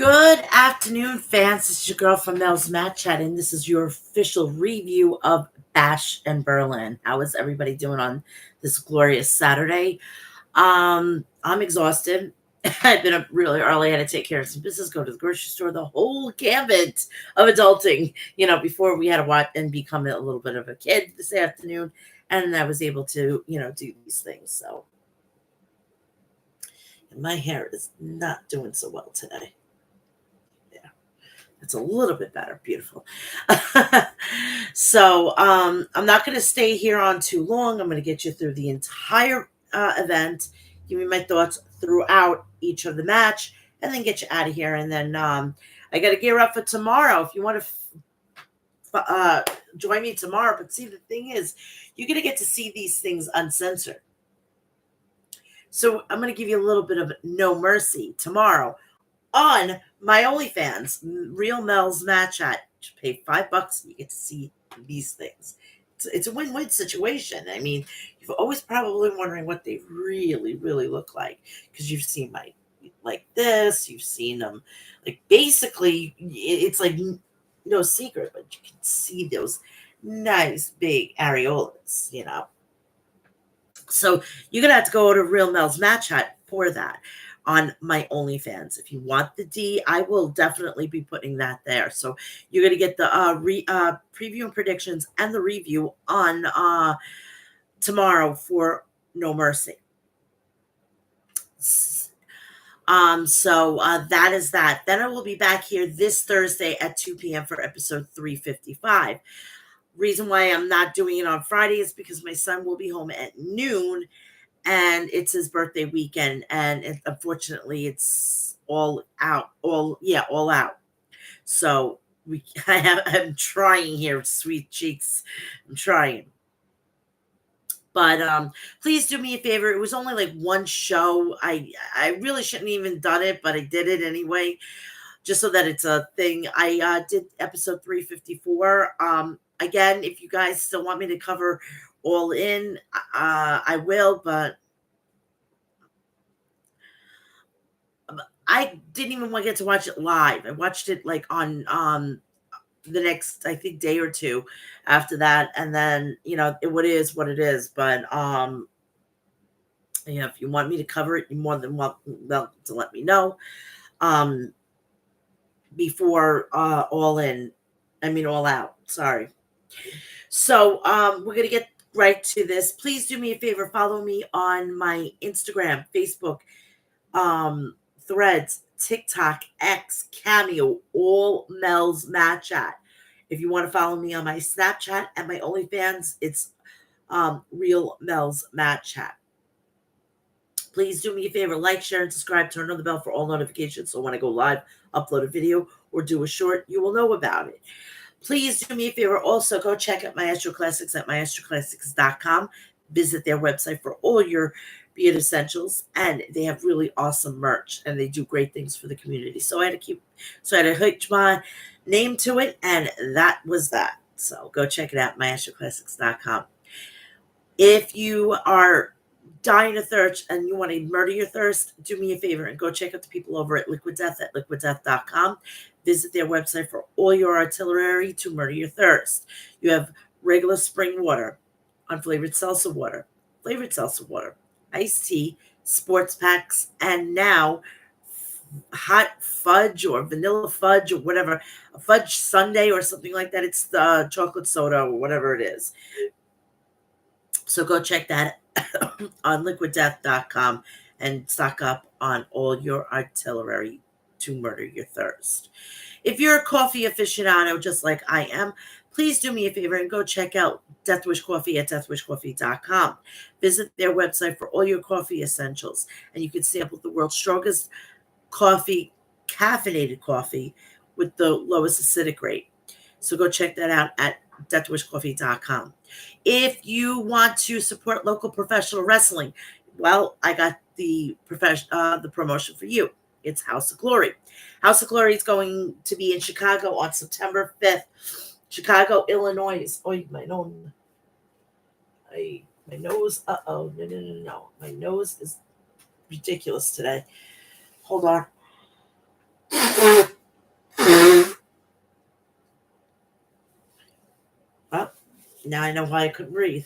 Good afternoon, fans. This is your girl from Mel's Match Chat, and this is your official review of Bash and Berlin. How is everybody doing on this glorious Saturday? I'm exhausted. I've been up really early. I had to take care of some business, go to the grocery store, the whole gambit of adulting, before we had to watch and become a little bit of a kid this afternoon. And I was able to, do these things. So my hair is not doing so well today. It's a little bit better. Beautiful. So I'm not going to stay here on too long. I'm going to get you through the entire event, give me my thoughts throughout each of the match, and then get you out of here. And then I got to gear up for tomorrow. If you want to join me tomorrow. But see, the thing is, you're going to get to see these things uncensored. So I'm going to give you a little bit of No Mercy tomorrow on my OnlyFans, Real Mel's Match At. You pay $5 and you get to see these things. It's a win-win situation. I mean, you've always probably wondering what they really, really look like because you've seen my like this. You've seen them like basically it's like no secret, but you can see those nice big areolas, So you're gonna have to go to Real Mel's Match Hut for that on my OnlyFans. If you want the D, I will definitely be putting that there. So you're gonna get the preview and predictions and the review on tomorrow for No Mercy. So that is that. Then I will be back here this Thursday at 2 p.m. for episode 355. Reason why I'm not doing it on Friday is because my son will be home at noon and it's his birthday weekend. And unfortunately it's all out. So I'm trying here, sweet cheeks. I'm trying. But please do me a favor. It was only like one show. I really shouldn't even done it, but I did it anyway, just so that it's a thing. I did episode 354. Again, if you guys still want me to cover All In, I will, but I didn't even want to get to watch it live. I watched it like on the next, I think, day or two after that, and then it is what it is. But if you want me to cover it, you're more than welcome to let me know before All Out. Sorry. So we're gonna get right to this. Please do me a favor, follow me on my Instagram, Facebook, Threads, TikTok, X, Cameo, all Mel's Match At. If you want to follow me on my Snapchat and my OnlyFans, it's Real Mel's Match Chat. Please do me a favor, like, share, and subscribe. Turn on the bell for all notifications so when I go live, upload a video, or do a short, you will know about it. Please do me a favor. Also, go check out Maestro Classics at maestroclassics.com. Visit their website for all your beard essentials, and they have really awesome merch, and they do great things for the community. So I had to hitch my name to it, and that was that. So go check it out, maestroclassics.com. If you are dying of thirst and you want to murder your thirst, do me a favor and go check out the people over at Liquid Death at liquiddeath.com. Visit their website for all your artillery to murder your thirst. You have regular spring water, unflavored salsa water, flavored salsa water, iced tea, sports packs, and now hot fudge or vanilla fudge or whatever, a fudge sundae or something like that. It's the chocolate soda or whatever it is. So go check that on liquiddeath.com and stock up on all your artillery to murder your thirst. If you're a coffee aficionado, just like I am, please do me a favor and go check out Death Wish Coffee at deathwishcoffee.com. Visit their website for all your coffee essentials, and you can sample the world's strongest coffee, caffeinated coffee with the lowest acidic rate. So go check that out at deathwishcoffee.com. If you want to support local professional wrestling, well, I got the promotion for you. It's House of Glory. House of Glory is going to be in Chicago on September 5th. Chicago, Illinois. Oh, my nose. My nose. No. My nose is ridiculous today. Hold on. Now I know why I couldn't breathe.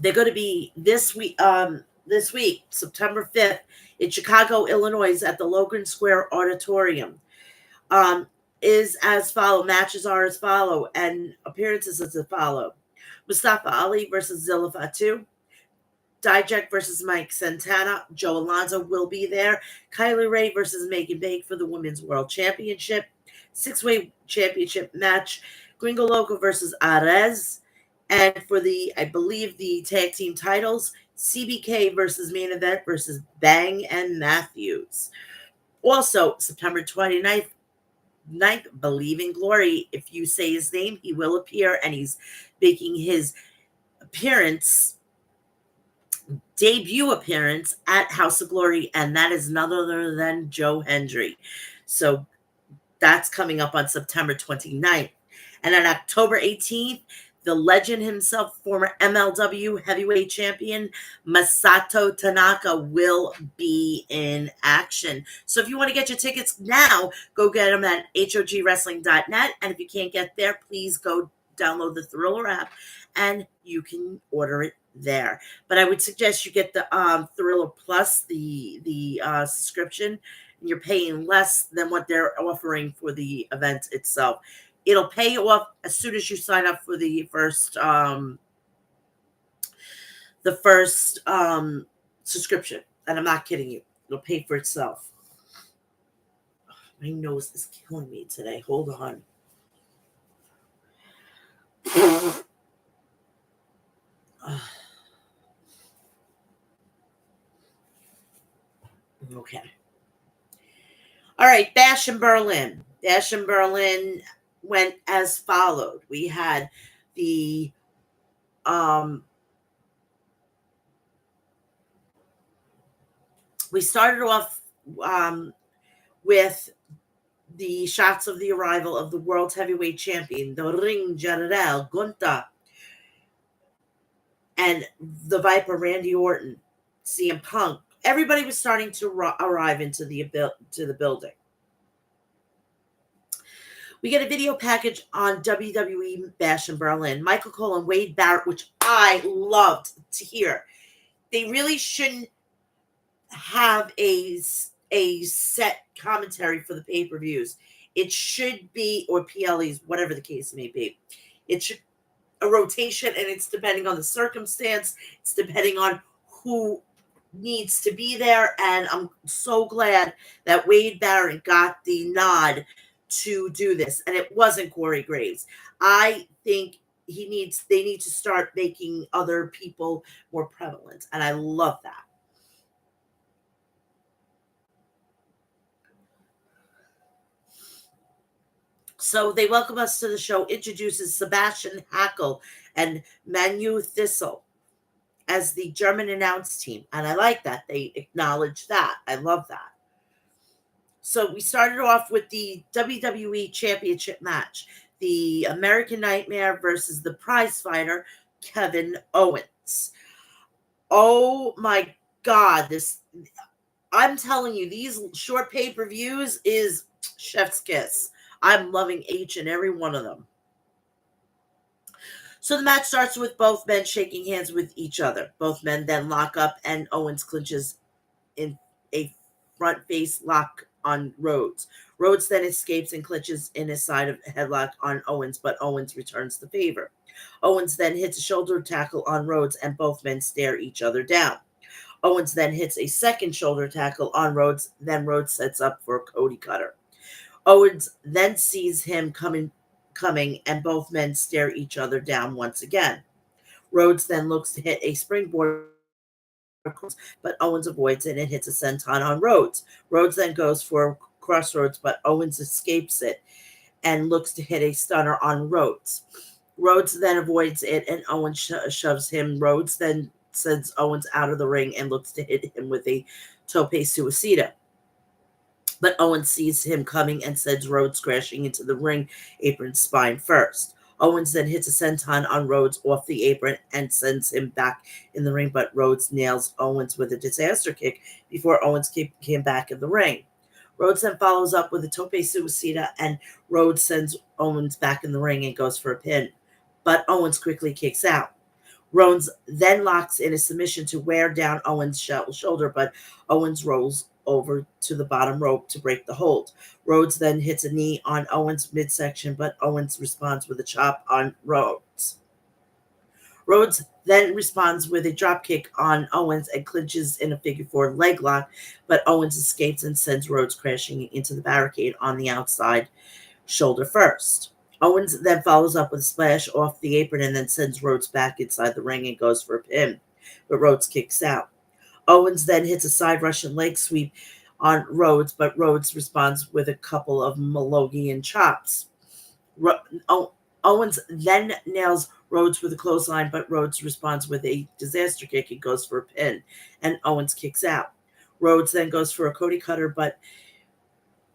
They're going to be this week, September 5th, in Chicago, Illinois, at the Logan Square Auditorium. Um, is as follow. Matches are as follow, and appearances as follow. Mustafa Ali versus Zilla Fatu. Dijak versus Mike Santana. Joe Alonzo will be there. Kylie Ray versus Megan Bake for the Women's World Championship. Six-way championship match. Gringo Loco versus Arez. And for I believe, the tag team titles, CBK versus Main Event versus Bang and Matthews. Also, September 29th, Believe in Glory. If you say his name, he will appear, and he's making his debut appearance at House of Glory, and that is none other than Joe Hendry. So that's coming up on September 29th. And on October 18th, the legend himself, former MLW heavyweight champion Masato Tanaka, will be in action. So if you want to get your tickets now, go get them at hogwrestling.net. And if you can't get there, please go download the Thriller app and you order it there. But I would suggest you get the Thriller Plus, the subscription, and you're paying less than what they're offering for the event itself. It'll pay off as soon as you sign up for the first subscription. And I'm not kidding you. It'll pay for itself. My nose is killing me today. Hold on. Okay. All right, Bash in Berlin. Bash in Berlin went as followed. We had the we started off with the shots of the arrival of the world heavyweight champion, the Ring General Gunther, and the Viper Randy Orton, CM Punk. Everybody was starting to arrive into the building. We get a video package on WWE Bash in Berlin. Michael Cole and Wade Barrett, which I loved to hear. They really shouldn't have a set commentary for the pay-per-views. It should be, or PLEs, whatever the case may be. It should a rotation, and it's depending on the circumstance. It's depending on who needs to be there, and I'm so glad that Wade Barrett got the nod to do this, and it wasn't Corey Graves. I think they need to start making other people more prevalent, and I love that. So they welcome us to the show, introduces Sebastian Hackel and Manu Thistle as the German announce team. And I like that. They acknowledge that. I love that. So we started off with the WWE Championship match. The American Nightmare versus the prize fighter, Kevin Owens. Oh my God. I'm telling you, these short pay-per-views is chef's kiss. I'm loving each and every one of them. So the match starts with both men shaking hands with each other. Both men then lock up, and Owens clinches in a front face lock on Rhodes. Rhodes then escapes and clinches in a side of headlock on Owens, but Owens returns the favor. Owens then hits a shoulder tackle on Rhodes, and both men stare each other down. Owens then hits a second shoulder tackle on Rhodes. Then Rhodes sets up for a Cody Cutter. Owens then sees him coming, and both men stare each other down once again. Rhodes then looks to hit a springboard, but Owens avoids it and hits a senton on Rhodes. Rhodes then goes for crossroads, but Owens escapes it and looks to hit a stunner on Rhodes. Rhodes then avoids it, and Owens shoves him. Rhodes then sends Owens out of the ring and looks to hit him with a tope suicida. But Owens sees him coming and sends Rhodes crashing into the ring apron spine first. Owens then hits a senton on Rhodes off the apron and sends him back in the ring, but Rhodes nails Owens with a disaster kick before Owens came back in the ring. Rhodes then follows up with a tope suicida, and Rhodes sends Owens back in the ring and goes for a pin. But Owens quickly kicks out. Rhodes then locks in a submission to wear down Owens' shoulder, but Owens rolls over to the bottom rope to break the hold. Rhodes then hits a knee on Owens' midsection, but Owens responds with a chop on Rhodes. Rhodes then responds with a dropkick on Owens and clinches in a figure four leg lock, but Owens escapes and sends Rhodes crashing into the barricade on the outside shoulder first. Owens then follows up with a splash off the apron and then sends Rhodes back inside the ring and goes for a pin, but Rhodes kicks out. Owens then hits a side Russian leg sweep on Rhodes, but Rhodes responds with a couple of Malogian chops. Owens then nails Rhodes with a clothesline, but Rhodes responds with a disaster kick and goes for a pin, and Owens kicks out. Rhodes then goes for a Cody cutter, but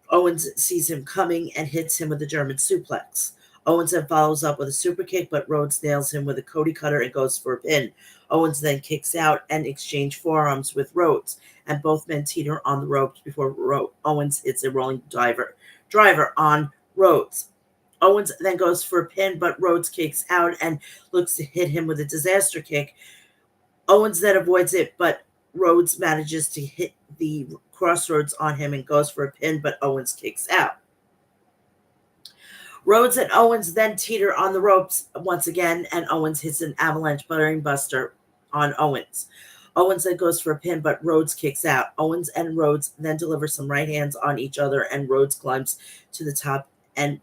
Owens sees him coming and hits him with a German suplex. Owens then follows up with a super kick, but Rhodes nails him with a Cody cutter and goes for a pin. Owens then kicks out and exchange forearms with Rhodes, and both men teeter on the ropes before Owens hits a rolling driver on Rhodes. Owens then goes for a pin, but Rhodes kicks out and looks to hit him with a disaster kick. Owens then avoids it, but Rhodes manages to hit the crossroads on him and goes for a pin, but Owens kicks out. Rhodes and Owens then teeter on the ropes once again, and Owens hits an avalanche buttering buster on Owens. Owens then goes for a pin, but Rhodes kicks out. Owens and Rhodes then deliver some right hands on each other, and Rhodes climbs to the top,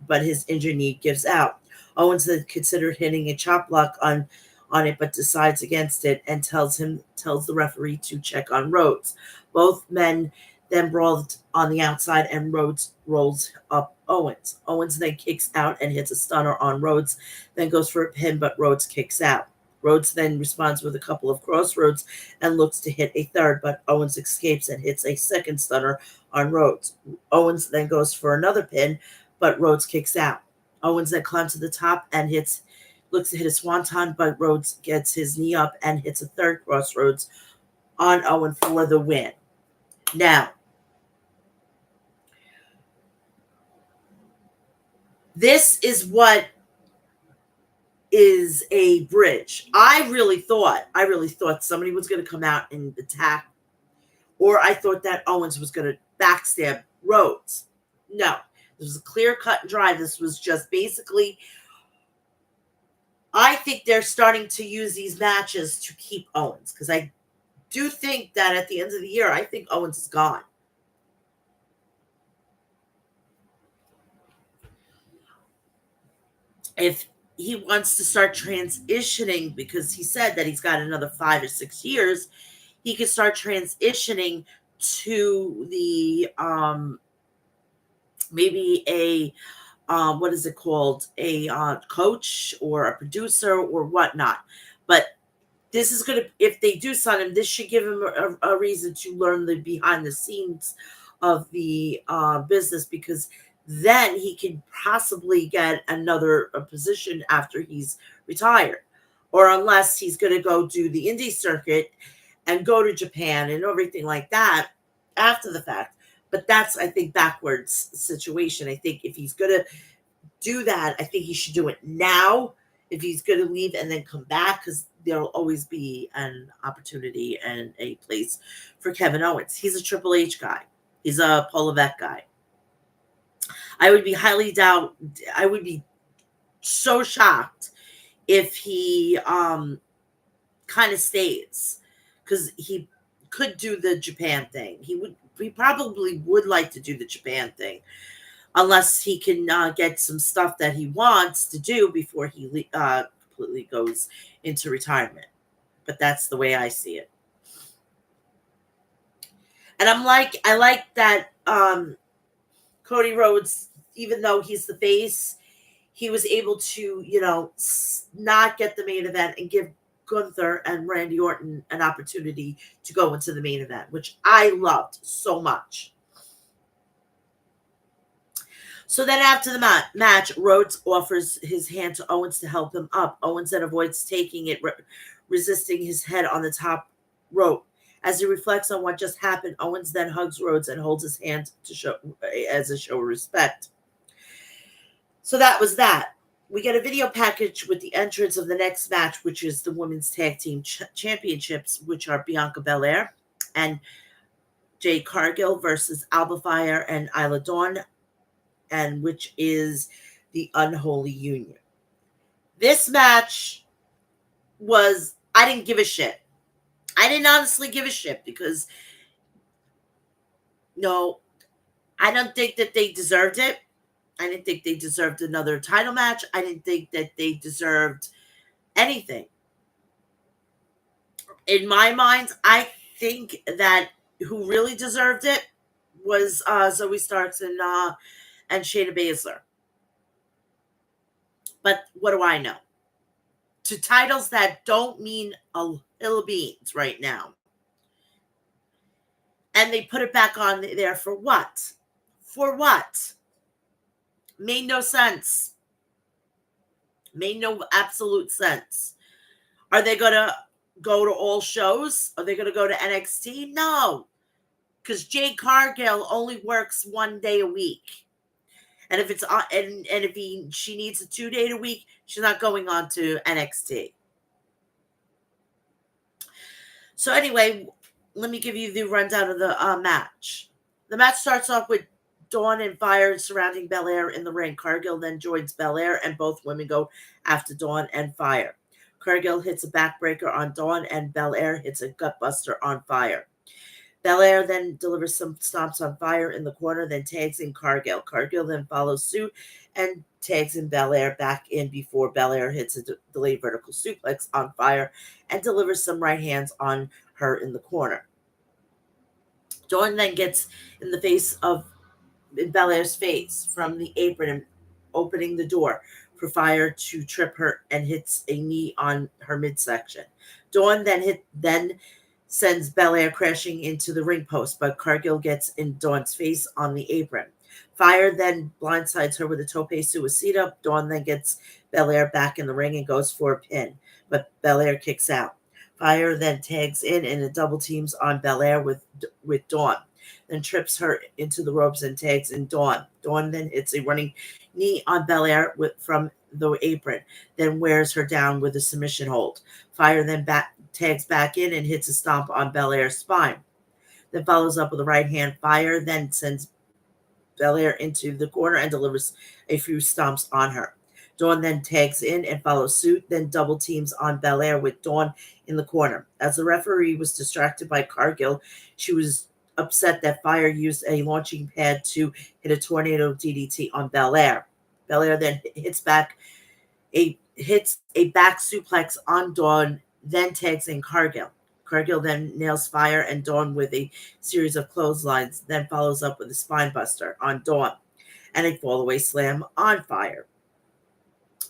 but his injured knee gives out. Owens then considered hitting a chop block on it, but decides against it and tells the referee to check on Rhodes. Both men then brawl on the outside, and Rhodes rolls up Owens. Owens then kicks out and hits a stunner on Rhodes, then goes for a pin, but Rhodes kicks out. Rhodes then responds with a couple of crossroads and looks to hit a third, but Owens escapes and hits a second stunner on Rhodes. Owens then goes for another pin, but Rhodes kicks out. Owens then climbs to the top and looks to hit a swanton, but Rhodes gets his knee up and hits a third crossroads on Owen for the win. Now, this is what is a bridge. I really thought somebody was going to come out and attack, or I thought that Owens was going to backstab Rhodes. No, this was a clear cut and dry. This was just basically, I think they're starting to use these matches to keep Owens, because I do think that at the end of the year, I think Owens is gone. If he wants to start transitioning, because he said that he's got another 5 or 6 years, he could start transitioning to the maybe a what is it called, a coach or a producer or whatnot. But this is going to, if they do sign him, this should give him a reason to learn the behind the scenes of the business, because then he can possibly get another position after he's retired, or unless he's going to go do the indie circuit and go to Japan and everything like that after the fact. But that's, I think, backwards situation. I think if he's going to do that, I think he should do it now. If he's going to leave and then come back, because there'll always be an opportunity and a place for Kevin Owens. He's a Triple H guy. He's a Paul Levesque guy. I would be so shocked if he kind of stays, because he could do the Japan thing. He probably would like to do the Japan thing, unless he can get some stuff that he wants to do before he completely goes into retirement. But that's the way I see it. And I like that Cody Rhodes, even though he's the face, he was able to, not get the main event and give Gunther and Randy Orton an opportunity to go into the main event, which I loved so much. So then after the match, Rhodes offers his hand to Owens to help him up. Owens then avoids taking it, resisting his head on the top rope. As he reflects on what just happened, Owens then hugs Rhodes and holds his hand to show as a show of respect. So that was that. We get a video package with the entrance of the next match, which is the Women's Tag Team Championships, which are Bianca Belair and Jade Cargill versus Alba Fire and Isla Dawn, and which is the Unholy Union. This match was, I didn't give a shit. I didn't honestly give a shit because, no, I don't think that they deserved it. I didn't think they deserved another title match. I didn't think that they deserved anything. In my mind, I think that who really deserved it was Zoe Starks and Shayna Baszler. But what do I know? To titles that don't mean a hill of beans right now. And they put it back on there for what? For what? Made no sense. Made no absolute sense. Are they going to go to all shows? Are they going to go to NXT? No. Because Jade Cargill only works 1 day a week. And if it's and if she needs a 2 day a week, she's not going on to NXT. So anyway, let me give you the rundown of the match. The match starts off with Dawn and Fire surrounding Belair in the ring. Cargill then joins Belair, and both women go after Dawn and Fire. Cargill hits a backbreaker on Dawn, and Belair hits a gutbuster on Fire. Belair then delivers some stomps on Fire in the corner, then tags in Cargill. Cargill then follows suit and tags in Belair back in before Belair hits a delayed vertical suplex on Fire and delivers some right hands on her in the corner. Dawn then gets in the face of Belair's face from the apron, opening the door for Fire to trip her and hits a knee on her midsection. Dawn then sends Belair crashing into the ring post, but Cargill gets in Dawn's face on the apron. Fire then blindsides her with a tope suicida. Dawn then gets Belair back in the ring and goes for a pin, but Belair kicks out. Fire then tags in and a double teams on Belair with Dawn, then trips her into the ropes and tags in Dawn. Dawn then hits a running knee on Belair from the apron, then wears her down with a submission hold. Fire then tags back in and hits a stomp on Belair's spine. Then follows up with a right hand. Fire then sends Belair into the corner and delivers a few stomps on her. Dawn then tags in and follows suit, then double teams on Belair with Dawn in the corner. As the referee was distracted by Cargill, she was upset that Fire used a launching pad to hit a tornado DDT on Belair. Belair then hits a back suplex on Dawn, then tags in Cargill. Cargill then nails Fire and Dawn with a series of clotheslines, then follows up with a spine buster on Dawn and a fallaway slam on Fire.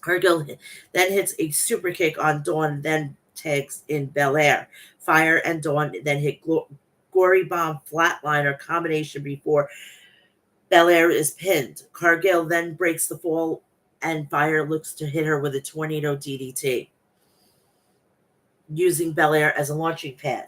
Cargill then hits a super kick on Dawn, then tags in Belair. Fire and Dawn then hit Gory Bomb Flatliner combination before Belair is pinned. Cargill then breaks the fall, and Fire looks to hit her with a tornado DDT, using Belair as a launching pad.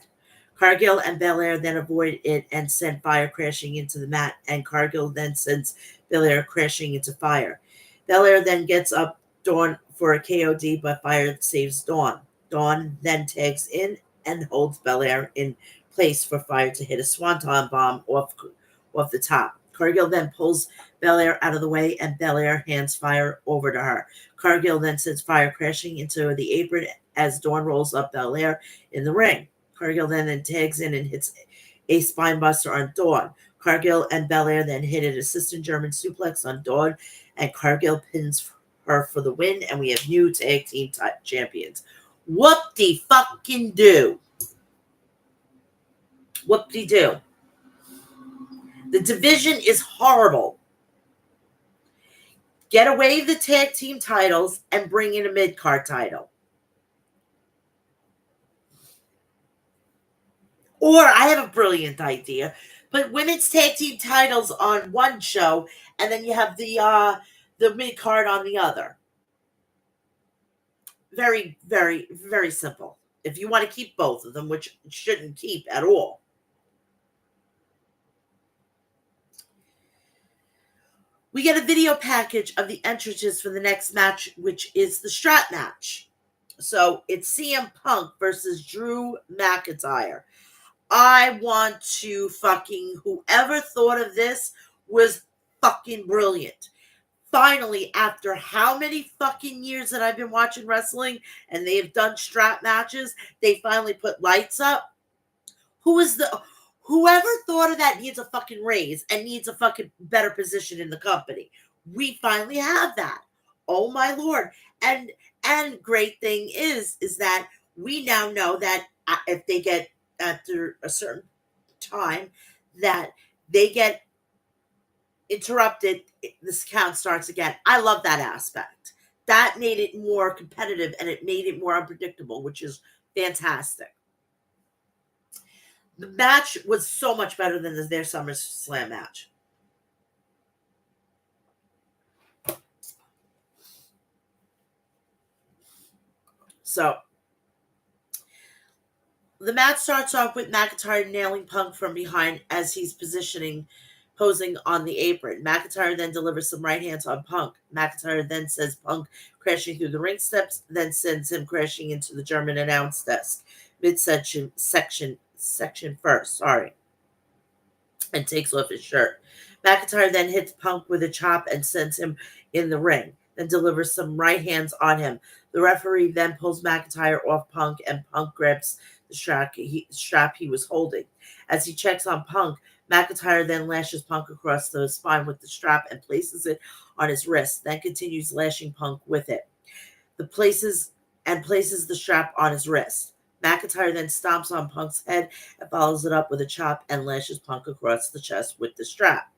Cargill and Belair then avoid it and send Fire crashing into the mat, and Cargill then sends Belair crashing into Fire. Belair then gets up Dawn for a KOD, but Fire saves Dawn. Dawn then tags in and holds Belair in place for Fire to hit a swanton bomb off the top. Cargill then pulls Belair out of the way, and Belair hands Fire over to her. Cargill then sends Fire crashing into the apron as Dawn rolls up Belair in the ring. Cargill then tags in and hits a spine buster on Dawn. Cargill and Belair then hit an assistant German suplex on Dawn, and Cargill pins her for the win, and we have new tag team champions. Whoop-de-fucking-do. Whoop-de-do. The division is horrible. Get away the tag team titles and bring in a mid-card title. Or I have a brilliant idea. Put women's tag team titles on one show, and then you have the mid-card on the other. Very, very, very simple. if you want to keep both of them, which shouldn't keep at all. We get a video package of the entrances for the next match, which is the strap match. So it's CM Punk versus Drew McIntyre. I want to fucking, whoever thought of this was fucking brilliant. Finally, after how many fucking years that I've been watching wrestling and they've done strap matches, they finally put lights up. Whoever thought of that needs a fucking raise and needs a fucking better position in the company. We finally have that. Oh my lord. And great thing is that we now know that if they get after a certain time that they get interrupted, this count starts again. I love that aspect. That made it more competitive and it made it more unpredictable, which is fantastic. The match was so much better than their SummerSlam match. So the match starts off with McIntyre nailing Punk from behind as he's posing on the apron. McIntyre then delivers some right hands on Punk. McIntyre then sends Punk crashing through the ring steps, then sends him crashing into the German announce desk. Midsection section first, and takes off his shirt. McIntyre then hits Punk with a chop and sends him in the ring, then delivers some right hands on him. The referee then pulls McIntyre off Punk, and Punk grabs the strap he was holding. As he checks on Punk, McIntyre then lashes Punk across the spine with the strap and places it on his wrist, then continues lashing Punk with it. Places the strap on his wrist. McIntyre then stomps on Punk's head and follows it up with a chop and lashes Punk across the chest with the strap.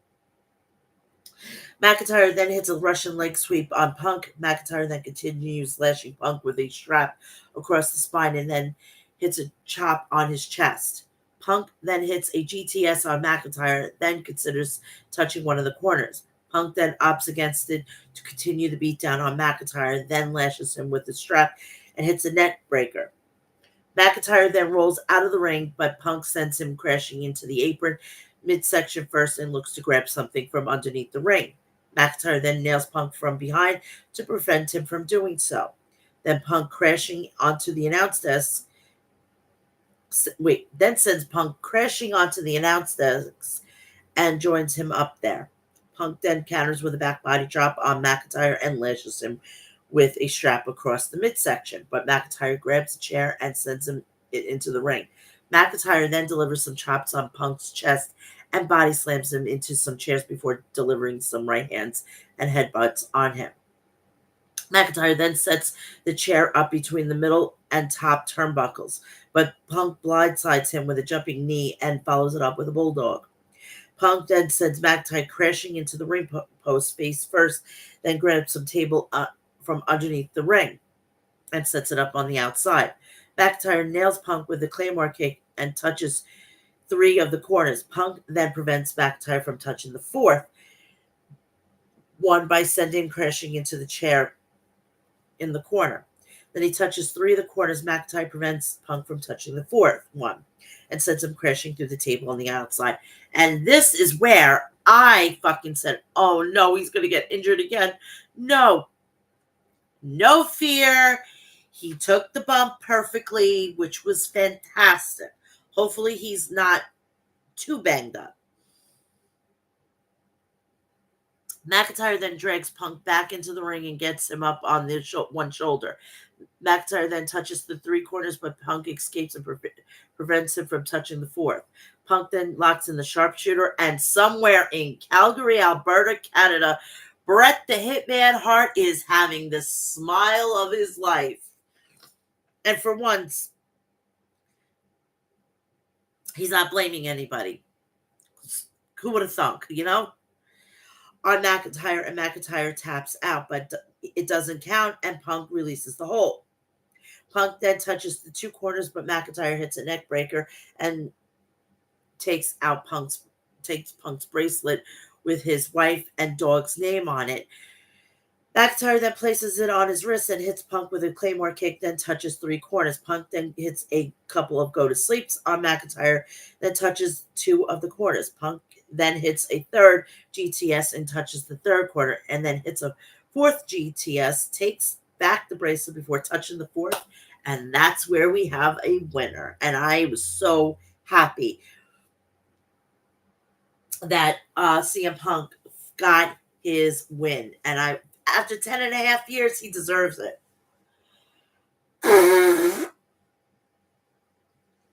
McIntyre then hits a Russian leg sweep on Punk. McIntyre then continues lashing Punk with a strap across the spine and then hits a chop on his chest. Punk then hits a GTS on McIntyre, then considers touching one of the corners. Punk then opts against it to continue the beatdown on McIntyre, then lashes him with the strap and hits a neck breaker. McIntyre then rolls out of the ring, but Punk sends him crashing into the apron midsection first and looks to grab something from underneath the ring. McIntyre then nails Punk from behind to prevent him from doing so. Then Punk crashing onto the announce desk. Then sends Punk crashing onto the announce desk and joins him up there. Punk then counters with a back body drop on McIntyre and lashes him with a strap across the midsection, but McIntyre grabs a chair and sends him into the ring. McIntyre then delivers some chops on Punk's chest and body slams him into some chairs before delivering some right hands and headbutts on him. McIntyre then sets the chair up between the middle and top turnbuckles, but Punk blindsides him with a jumping knee and follows it up with a bulldog. Punk then sends McIntyre crashing into the ring post face first, then grabs some table from underneath the ring and sets it up on the outside. McIntyre nails Punk with a Claymore kick and touches 3 of the corners. Punk then prevents McIntyre from touching the 4th one by sending him crashing into the chair in the corner. Then he touches 3 of the corners. McIntyre prevents Punk from touching the 4th one and sends him crashing through the table on the outside. And this is where I fucking said, oh no, he's going to get injured again. No fear. He took the bump perfectly, which was fantastic. Hopefully he's not too banged up. McIntyre then drags Punk back into the ring and gets him up on the one shoulder. McIntyre then touches the 3 corners, but Punk escapes and prevents him from touching the 4th. Punk then locks in the sharpshooter, and somewhere in Calgary, Alberta, Canada, Bret the Hitman Hart is having the smile of his life. And for once, he's not blaming anybody. Who would have thunk, on McIntyre, and McIntyre taps out, but it doesn't count, and Punk releases the hold. Punk then touches the 2 corners, but McIntyre hits a neck breaker and takes Punk's bracelet with his wife and dog's name on it. McIntyre then places it on his wrist and hits Punk with a Claymore kick, then touches three corners. Punk then hits a couple of go to sleeps on McIntyre, then touches two of the corners. Punk then hits a third GTS and touches the third corner, and then hits a fourth GTS, takes back the bracelet before touching the fourth, and that's where we have a winner. And I was so happy that CM Punk got his win. And after 10 and a half years, he deserves it.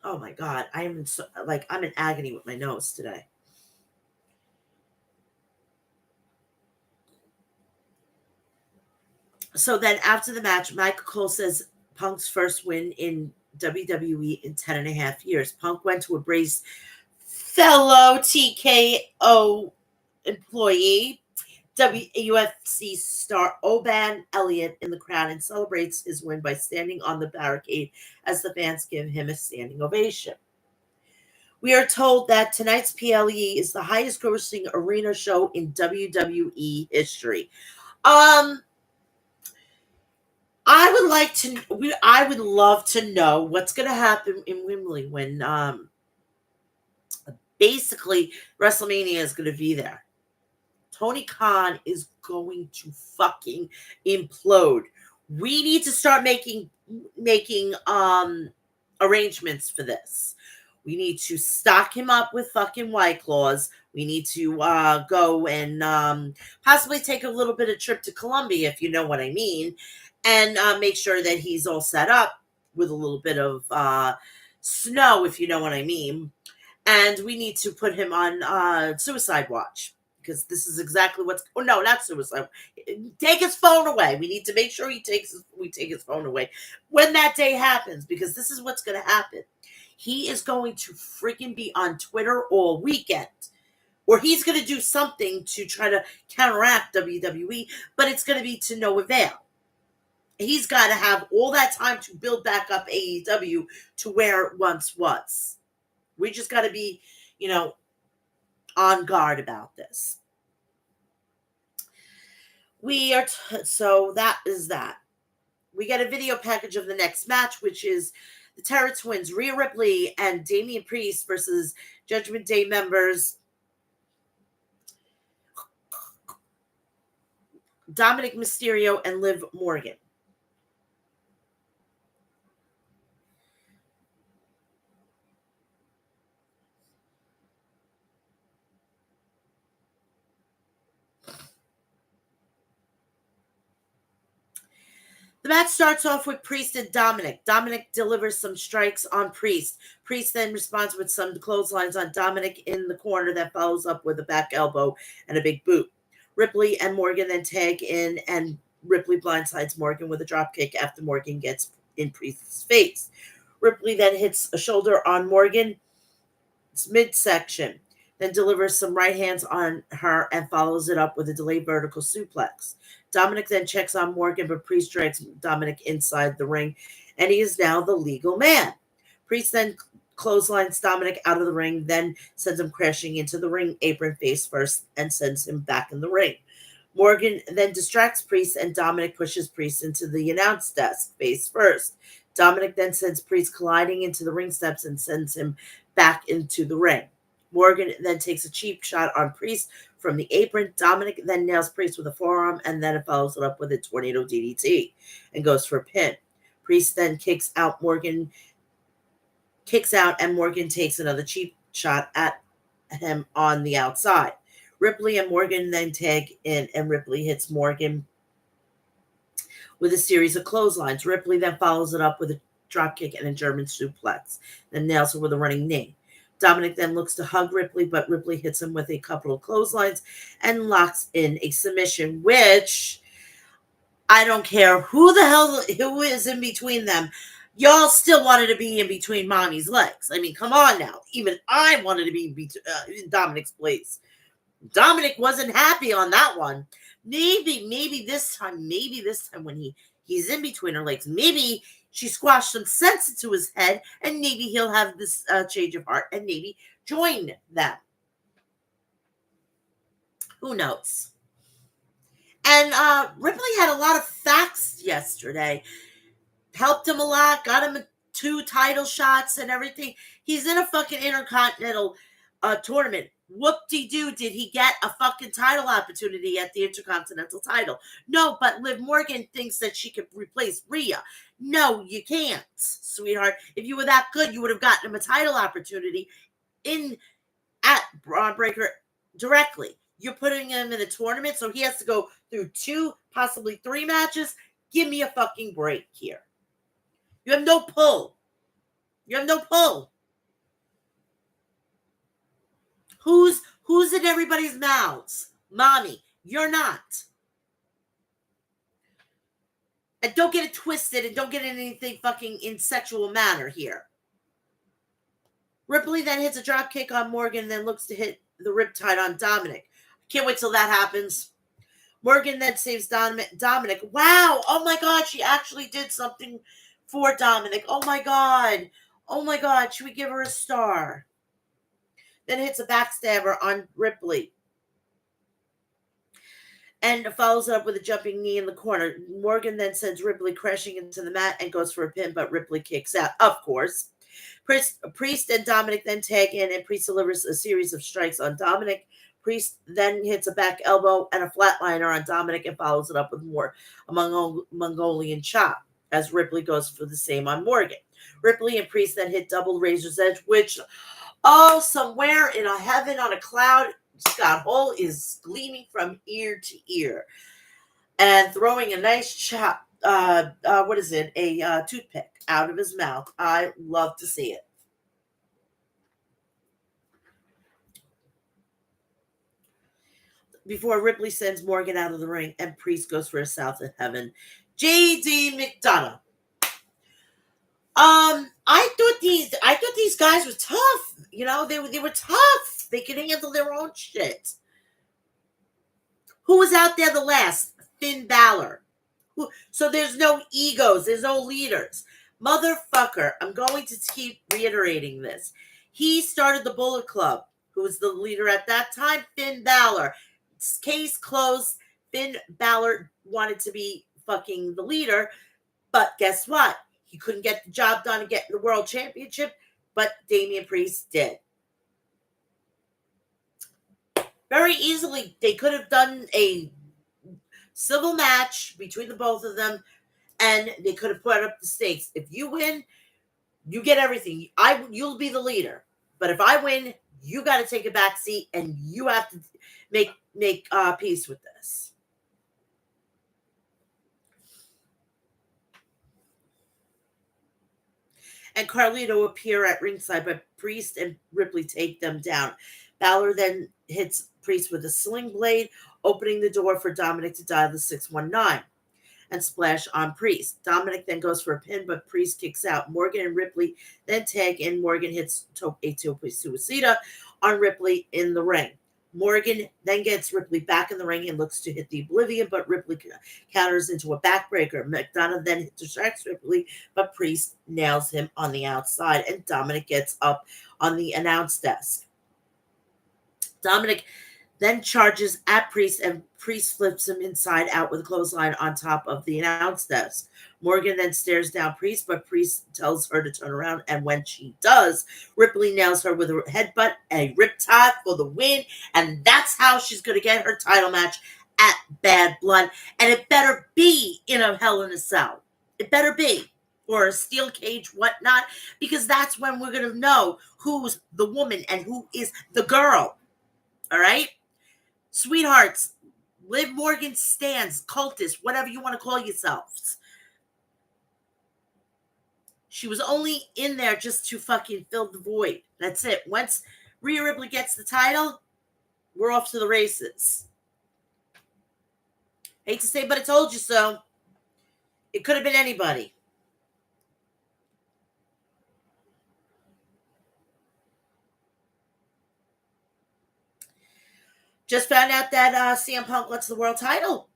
Oh my God. I'm in agony with my nose today. So then after the match, Michael Cole says Punk's first win in WWE in 10 and a half years. Punk went to embrace fellow TKO employee, UFC star Oban Elliott in the crowd, and celebrates his win by standing on the barricade as the fans give him a standing ovation. We are told that tonight's PLE is the highest grossing arena show in WWE history. I would love to know what's going to happen in Wembley when basically WrestleMania is going to be there. Tony Khan is going to fucking implode. We need to start making arrangements for this. We need to stock him up with fucking White Claws. We need to go and possibly take a little bit of trip to Colombia, if you know what I mean, and make sure that he's all set up with a little bit of snow, if you know what I mean. And we need to put him on suicide watch, because this is exactly not suicide. Take his phone away. We need to make sure we take his phone away when that day happens, because this is what's going to happen. He is going to freaking be on Twitter all weekend, or he's going to do something to try to counteract WWE, but it's going to be to no avail. He's got to have all that time to build back up AEW to where it once was. We just got to be, on guard about this. So that is that. We get a video package of the next match, which is the Terror Twins, Rhea Ripley and Damian Priest versus Judgment Day members Dominic Mysterio and Liv Morgan. The match starts off with Priest and Dominic. Dominic delivers some strikes on Priest. Priest then responds with some clotheslines on Dominic in the corner that follows up with a back elbow and a big boot. Ripley and Morgan then tag in, and Ripley blindsides Morgan with a dropkick after Morgan gets in Priest's face. Ripley then hits a shoulder on Morgan's midsection, then delivers some right hands on her and follows it up with a delayed vertical suplex. Dominic then checks on Morgan, but Priest drags Dominic inside the ring, and he is now the legal man. Priest then clotheslines Dominic out of the ring, then sends him crashing into the ring apron face first and sends him back in the ring. Morgan then distracts Priest, and Dominic pushes Priest into the announce desk face first. Dominic then sends Priest colliding into the ring steps and sends him back into the ring. Morgan then takes a cheap shot on Priest from the apron. Dominic then nails Priest with a forearm and then follows it up with a tornado DDT and goes for a pin. Priest then kicks out, and Morgan takes another cheap shot at him on the outside. Ripley and Morgan then tag in, and Ripley hits Morgan with a series of clotheslines. Ripley then follows it up with a dropkick and a German suplex, then nails her with a running knee. Dominic then looks to hug Ripley, but Ripley hits him with a couple of clotheslines and locks in a submission, which I don't care who is in between them. Y'all still wanted to be in between mommy's legs. I mean, come on now. Even I wanted to be in Dominic's place. Dominic wasn't happy on that one. Maybe this time when he's in between her legs, maybe she squashed some sense into his head, and maybe he'll have this change of heart and maybe join them. Who knows? And Ripley had a lot of facts yesterday. Helped him a lot, got him 2 title shots and everything. He's in a fucking Intercontinental tournament. Whoop-de-doo, did he get a fucking title opportunity at the Intercontinental title? No, but Liv Morgan thinks that she could replace Rhea. No, you can't, sweetheart. If you were that good, you would have gotten him a title opportunity at Braun Breaker directly. You're putting him in a tournament, so he has to go through 2, possibly 3 matches. Give me a fucking break here. You have no pull. You have no pull. Who's in everybody's mouths? Mommy, you're not. And don't get it twisted and don't get anything fucking in sexual manner here. Ripley then hits a drop kick on Morgan and then looks to hit the riptide on Dominic. Can't wait till that happens. Morgan then saves Dominic. Wow. Oh my God. She actually did something for Dominic. Oh my God. Oh my God. Should we give her a star? Then hits a backstabber on Ripley. And follows it up with a jumping knee in the corner. Morgan then sends Ripley crashing into the mat and goes for a pin, but Ripley kicks out, of course. Priest and Dominic then tag in, and Priest delivers a series of strikes on Dominic. Priest then hits a back elbow and a flatliner on Dominic and follows it up with more a Mongolian chop as Ripley goes for the same on Morgan. Ripley and Priest then hit double Razor's Edge, which, somewhere in a heaven on a cloud, Scott Hall is gleaming from ear to ear and throwing a nice chop, a toothpick out of his mouth. I love to see it. Before Ripley sends Morgan out of the ring and Priest goes for a South of Heaven. J.D. McDonough. I thought these guys were tough. You know, they were tough. They could handle their own shit. Who was out there the last? Finn Balor. So there's no egos. There's no leaders. Motherfucker, I'm going to keep reiterating this. He started the Bullet Club. Who was the leader at that time? Finn Balor. Case closed. Finn Balor wanted to be fucking the leader. But guess what? He couldn't get the job done and get the world championship. But Damian Priest did. Very easily, they could have done a civil match between the both of them, and they could have put up the stakes. If you win, you get everything. You'll be the leader. But if I win, you got to take a back seat, and you have to make peace with this. And Carlito appear at ringside, but Priest and Ripley take them down. Balor then hits Priest with a sling blade, opening the door for Dominic to dial the 619 and splash on Priest. Dominic then goes for a pin, but Priest kicks out. Morgan and Ripley then tag in. Morgan hits a tope suicida on Ripley in the ring. Morgan then gets Ripley back in the ring and looks to hit the Oblivion, but Ripley counters into a backbreaker. McDonough then distracts Ripley, but Priest nails him on the outside, and Dominic gets up on the announce desk. Dominic then charges at Priest, and Priest flips him inside out with a clothesline on top of the announce desk. Morgan then stares down Priest, but Priest tells her to turn around, and when she does, Ripley nails her with a headbutt, a riptide for the win, and that's how she's going to get her title match at Bad Blood, and it better be in a Hell in a Cell. It better be. Or a steel cage, whatnot, because that's when we're going to know who's the woman and who is the girl. All right? Sweethearts, Liv Morgan stands, cultists, whatever you want to call yourselves. She was only in there just to fucking fill the void. That's it. Once Rhea Ripley gets the title, we're off to the races. Hate to say, but I told you so. It could have been anybody. Just found out that CM Punk wants the world title.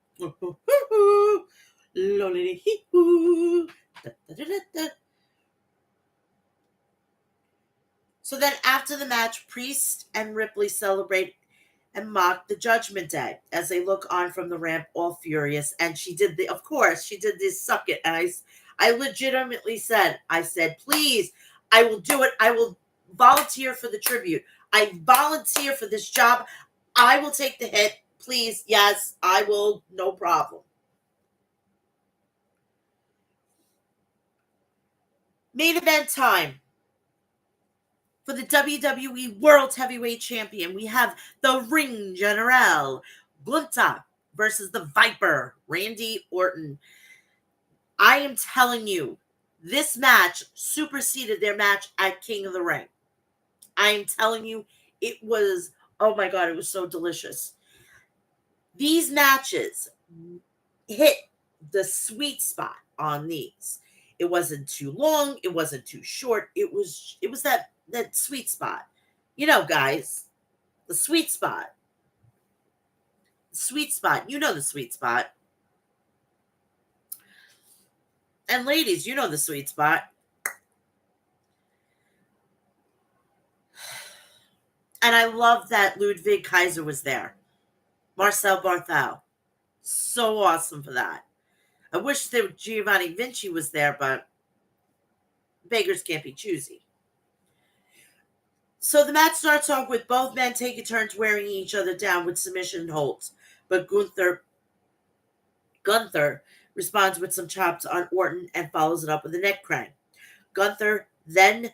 So then after the match, Priest and Ripley celebrate and mocked the Judgment Day as they look on from the ramp, all furious. And she did of course, she did this suck it. And I legitimately said, please, I will do it. I will volunteer for the tribute. I volunteer for this job. I will take the hit. Please, yes, I will. No problem. Main event time. For the WWE World Heavyweight Champion, we have the Ring General, Gunther, versus the Viper, Randy Orton. I am telling you, this match superseded their match at King of the Ring. I am telling you, it was, oh my God, it was so delicious. These matches hit the sweet spot on these. It wasn't too long, it wasn't too short. It was that sweet spot. You know, guys, the sweet spot. The sweet spot. You know the sweet spot. And ladies, you know the sweet spot. And I love that Ludwig Kaiser was there. Marcel Barthel. So awesome for that. I wish that Giovanni Vinci was there, but beggars can't be choosy. So the match starts off with both men taking turns wearing each other down with submission holds. But Gunther responds with some chops on Orton and follows it up with a neck crank. Gunther then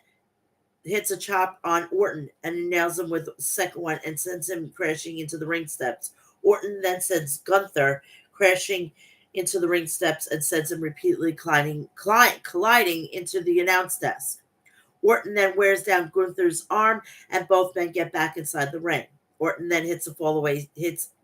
hits a chop on Orton and nails him with the second one and sends him crashing into the ring steps. Orton then sends Gunther crashing into the ring steps and sends him repeatedly colliding into the announce desk. Orton then wears down Gunther's arm and both men get back inside the ring. Orton then hits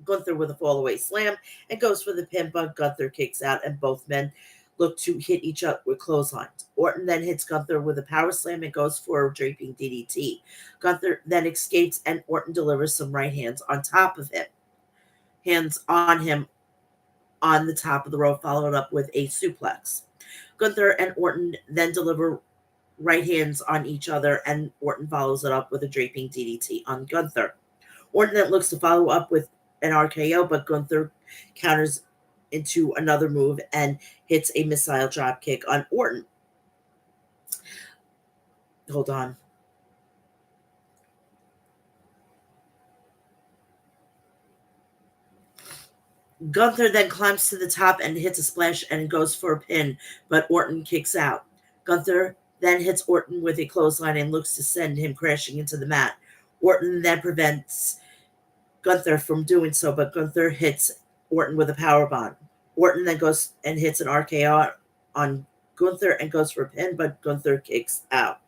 Gunther with a fallaway slam and goes for the pin, but Gunther kicks out and both men look to hit each other with clotheslines. Orton then hits Gunther with a power slam and goes for a draping DDT. Gunther then escapes and Orton delivers some right hands on top of him. Hands on him on the top of the rope, followed up with a suplex. Gunther and Orton then deliver right hands on each other, and Orton follows it up with a draping DDT on Gunther. Orton then looks to follow up with an RKO, but Gunther counters into another move and hits a missile drop kick on Orton. Hold on. Gunther then climbs to the top and hits a splash and goes for a pin, but Orton kicks out. Gunther then hits Orton with a clothesline and looks to send him crashing into the mat. Orton then prevents Gunther from doing so, but Gunther hits Orton with a powerbomb. Orton then goes and hits an RKO on Gunther and goes for a pin, but Gunther kicks out.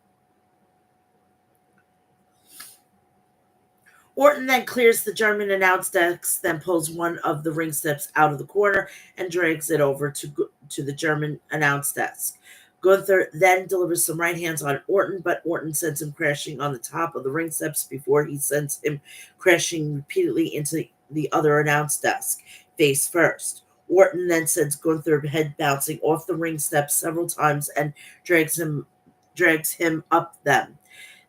Orton then clears the German announce desk, then pulls one of the ring steps out of the corner and drags it over to the German announce desk. Gunther then delivers some right hands on Orton, but Orton sends him crashing on the top of the ring steps before he sends him crashing repeatedly into the other announce desk, face first. Orton then sends Gunther head bouncing off the ring steps several times and drags him up them.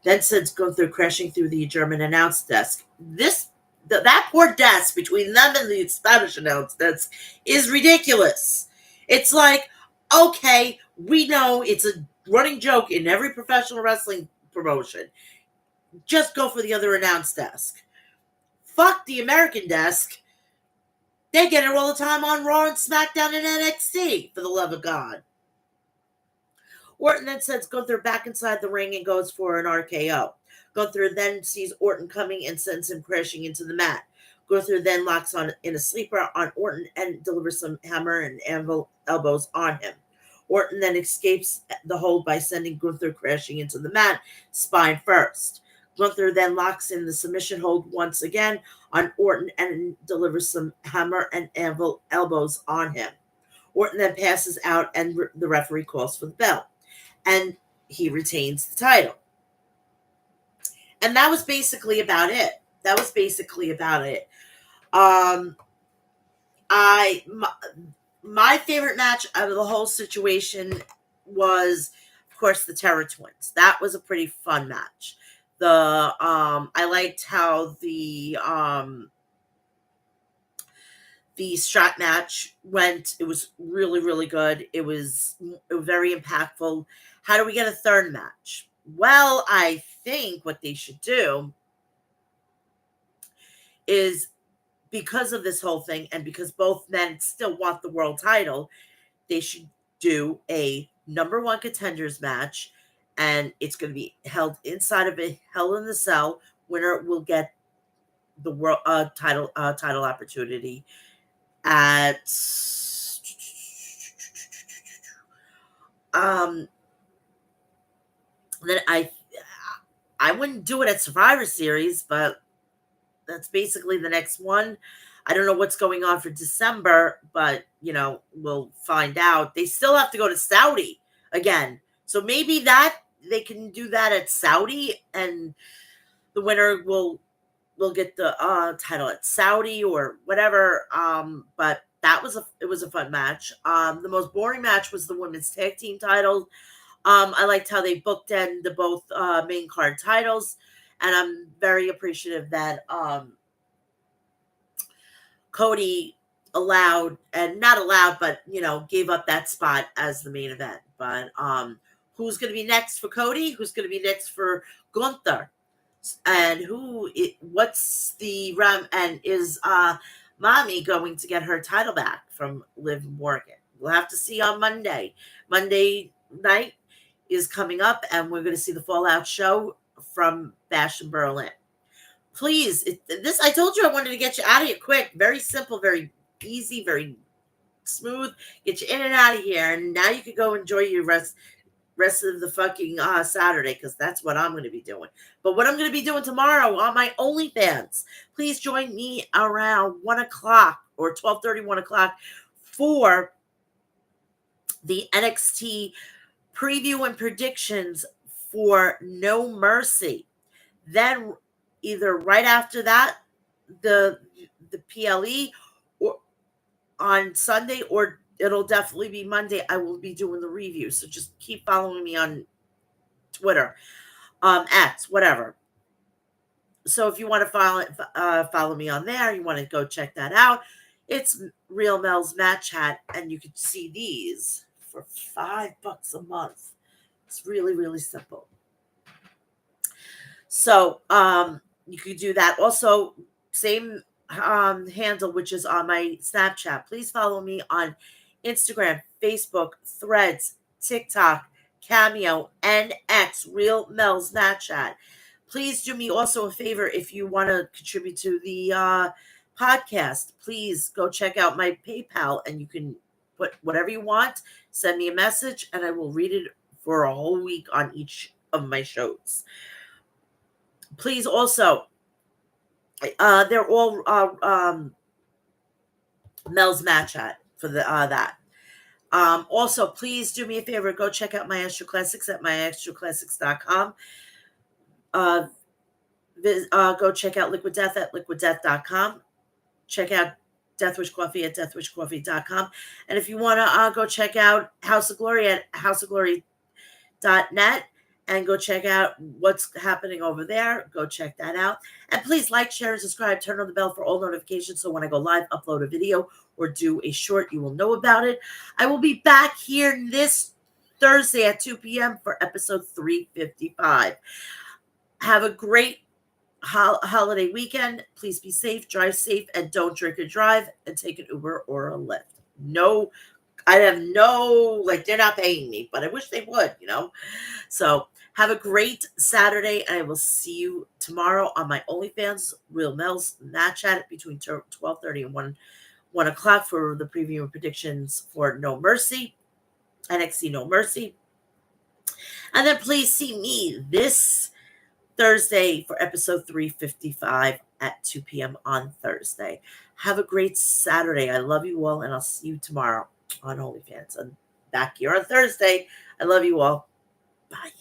Then sends Gunther crashing through the German announce desk. That poor desk between them and the Spanish announce desk is ridiculous. It's like, okay, we know it's a running joke in every professional wrestling promotion. Just go for the other announce desk. Fuck the American desk. They get it all the time on Raw and SmackDown and NXT, for the love of God. Orton then sends Gunther back inside the ring and goes for an RKO. Gunther then sees Orton coming and sends him crashing into the mat. Gunther then locks on in a sleeper on Orton and delivers some hammer and anvil elbows on him. Orton then escapes the hold by sending Gunther crashing into the mat, spine first. Gunther then locks in the submission hold once again on Orton and delivers some hammer and anvil elbows on him. Orton then passes out and the referee calls for the bell. And he retains the title. And that was basically about it. My favorite match out of the whole situation was, of course, the Terror Twins. That was a pretty fun match. I liked how the strap match went. It was really, really good. It was very impactful. How do we get a third match? Well, I think what they should do is, because of this whole thing and because both men still want the world title, they should do a number one contenders match, and it's going to be held inside of a Hell in the Cell. Winner will get the world title opportunity at um then I wouldn't do it at Survivor Series, but that's basically the next one. I don't know what's going on for December, but we'll find out. They still have to go to Saudi again. So maybe that they can do that at Saudi, and the winner will get the title at Saudi or whatever. But it was a fun match. The most boring match was the women's tag team titles. I liked how they bookend the both main card titles, and I'm very appreciative that Cody allowed, and not allowed, but gave up that spot as the main event. But who's going to be next for Cody? Who's going to be next for Gunther? And what's the ram? And is Mommy going to get her title back from Liv Morgan? We'll have to see on Monday. Monday night is coming up, and we're going to see the Fallout show from Bash in Berlin. Please, I told you I wanted to get you out of here quick. Very simple, very easy, very smooth. Get you in and out of here, and now you can go enjoy your rest of the fucking Saturday, because that's what I'm going to be doing. But what I'm going to be doing tomorrow on my OnlyFans, please join me around 1 o'clock or 12:30, 1 o'clock for the NXT preview and predictions for No Mercy. Then either right after that, the PLE, or on Sunday, or it'll definitely be Monday, I will be doing the review. So just keep following me on Twitter, X, whatever. So if you want to follow me on there, you want to go check that out. It's Real Mel's Match Chat, and you can see these for $5 a month. It's really, really simple. So you could do that. Also, same handle, which is on my Snapchat. Please follow me on Instagram, Facebook, Threads, TikTok, Cameo, and X, Real Mel's Match Chat. Please do me also a favor, if you want to contribute to the podcast, please go check out my PayPal, and you can put whatever you want. Send me a message, and I will read it for a whole week on each of my shows. Please also, they're all Mel's Match Chat for that. Also, please do me a favor. Go check out my Extra Classics at myextraclassics.com. Go check out Liquid Death at liquiddeath.com. Check out Deathwish Coffee at deathwishcoffee.com. And if you want to go check out House of Glory at houseofglory.net, and go check out what's happening over there. Go check that out. And please like, share, and subscribe. Turn on the bell for all notifications, so when I go live, upload a video, or do a short, you will know about it. I will be back here this Thursday at 2 p.m. for episode 355. Have a great holiday weekend. Please be safe, drive safe, and don't drink or drive, and take an Uber or a Lyft. No, I have no, they're not paying me, but I wish they would, So have a great Saturday, and I will see you tomorrow on my OnlyFans, Real Mel's Match Chat, between 12:30 and 1 o'clock for the preview and predictions for No Mercy, NXT No Mercy. And then please see me this Thursday for episode 355 at 2 p.m. on Thursday. Have a great Saturday. I love you all, and I'll see you tomorrow on OnlyFans. I'm back here on Thursday. I love you all. Bye.